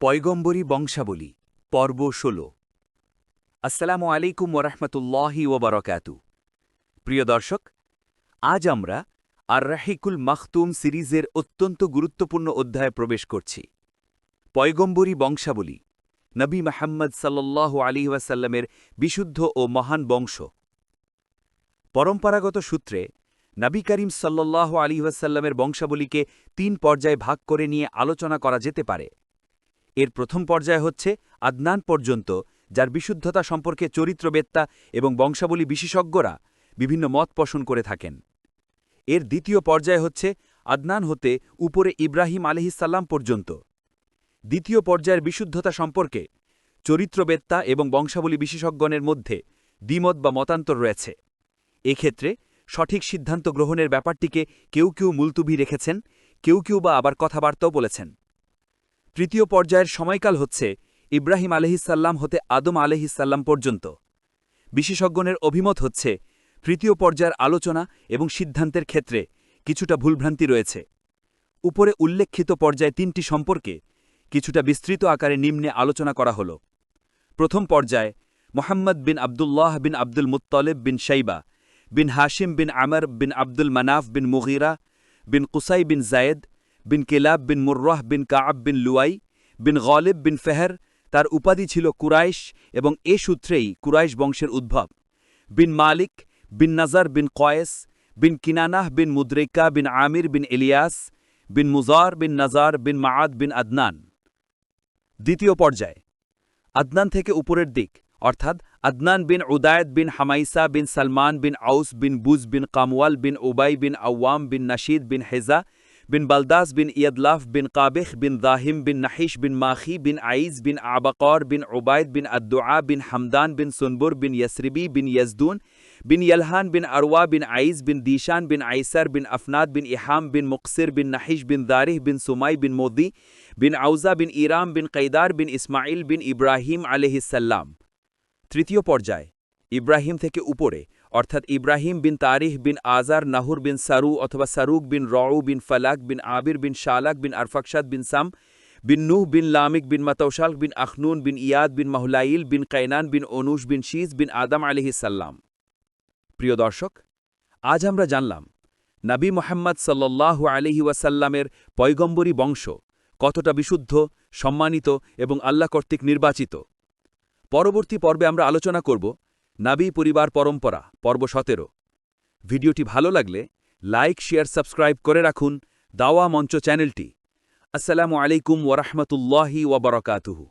পয়গম্বরী বংশাবলী পর্ব ১৬। আসসালামু আলাইকুম ওরহমতুল্লাহি ওবরকাতু। প্রিয় দর্শক, আজ আমরা আর রাহিকুল মাখতুম সিরিজের অত্যন্ত গুরুত্বপূর্ণ অধ্যায়ে প্রবেশ করছি। পয়গম্বরী বংশাবলী, নবী মুহাম্মদ সাল্লাল্লাহু আলাইহি ওয়াসাল্লামের বিশুদ্ধ ও মহান বংশ। পরম্পরাগত সূত্রে নবী করিম সাল্লাল্লাহু আলাইহি ওয়াসাল্লামের বংশাবলীকে ৩ পর্যায়ে ভাগ করে নিয়ে আলোচনা করা যেতে পারে। এর প্রথম পর্যায় হচ্ছে আদনান পর্যন্ত, যার বিশুদ্ধতা সম্পর্কে চরিত্রবেত্তা এবং বংশাবলী বিশেষজ্ঞরা বিভিন্ন মত পোষণ করে থাকেন। এর দ্বিতীয় পর্যায় হচ্ছে আদনান হতে উপরে ইব্রাহিম আলাইহিসসালাম পর্যন্ত। দ্বিতীয় পর্যায়ের বিশুদ্ধতা সম্পর্কে চরিত্রবেত্তা এবং বংশাবলী বিশেষজ্ঞদের মধ্যে দ্বিমত বা মতান্তর রয়েছে। এক্ষেত্রে সঠিক সিদ্ধান্ত গ্রহণের ব্যাপারটিকে কেউ কেউ মুলতুবি রেখেছেন, কেউ কেউ বা আবার কথাবার্তাও বলেছেন। তৃতীয় পর্যায়ের সময়কাল হচ্ছে ইব্রাহিম আলাইহিসসালাম হতে আদম আলাইহিসসালাম পর্যন্ত। বিশেষজ্ঞদের অভিমত হচ্ছে তৃতীয় পর্যায়ের আলোচনা এবং সিদ্ধান্তের ক্ষেত্রে কিছুটা ভুলভ্রান্তি রয়েছে। উপরে উল্লেখিত পর্যায়ে ৩টি সম্পর্কে কিছুটা বিস্তৃত আকারে নিম্নে আলোচনা করা হল। প্রথম পর্যায়ে মোহাম্মদ বিন আবদুল্লাহ বিন আব্দুল মুত্তলিব বিন শাইবা বিন হাশিম বিন আমর বিন আব্দুল মানাফ বিন মুগিরা বিন কুসাই বিন জায়েদ বিন কিলাব বিন মুর্রাহ বিন কাআব বিন লুয়াই বিন গালিব বিন ফেহর, তার উপাধি ছিল কুরাইশ এবং এ সূত্রেই কুরাইশ বংশের উদ্ভব। বিন মালিক বিন নাজার বিন কয়েস বিন কিনানাহ বিন মুদ্রিকা বিন আমির বিন ইলিয়াস বিন মুজার বিন নাজার বিন মাআদ বিন আদনান। দ্বিতীয় পর্যায় আদনান থেকে উপরের দিক, অর্থাৎ আদনান বিন উদায়দ বিন হামাইসা বিন সালমান বিন আউস বিন বুজ বিন কামওয়াল বিন উবাই বিন আওয়াম বিন নাশিদ বিন হেজা বিন বালদাস বিন ইয়াদলাফ বিন কাবেখ বিন দাহিম বিন নাহিশ বিন মাখি বিন আইজ বিন আবাকর বিন উবায়দ বিন আদ্দুআ বিন হামদান বিন সুনবুর বিন ইয়াসরিবি বিন ইয়াজদুন বিন ইয়ালহান বিন আরওয়া বিন আইজ বিন দিশান বিন আইসার বিন আফনাদ বিন ইহাম বিন মুকসির বিন নাহিশ বিন দারিহ বিন সুমাই বিন মোদি বিন আউজা বিন ইরাম বিন কৈদার বিন ইসমাইল বিন ইব্রাহিম আলাইহিসসালাম। তৃতীয় পর্যায় ইব্রাহিম থেকে উপরে, অর্থাৎ ইব্রাহিম বিন তারিহ বিন আজার নাহুর বিন সারু অথবা সারুক বিন রউ বিন ফালাক বিন আবির বিন শালাক বিন আরফাকশাদ বিন সাম বিন নুহ বিন লামিক বিন মাতৌশাল বিন আখনুন বিন ইয়াদ বিন মাহুলাইল বিন কাইনান বিন অনুষ বিন শীজ বিন আদম আলাইহিসসালাম। প্রিয় দর্শক, আজ আমরা জানলাম নবী মুহাম্মদ সাল্লাল্লাহু আলাইহি ওয়াসাল্লামের পয়গম্বরী বংশ কতটা বিশুদ্ধ, সম্মানিত এবং আল্লাহ কর্তৃক নির্বাচিত। পরবর্তী পর্বে আমরা আলোচনা করব নাবী পরিবার পরম্পরা পর্ব ১৭। ভিডিওটি ভালো লাগলে লাইক, শেয়ার, সাবস্ক্রাইব করে রাখুন দাওয়া মঞ্চ চ্যানেলটি। আসসালামু আলাইকুম ওরহমতুল্লাহি ওবরকাতুহু।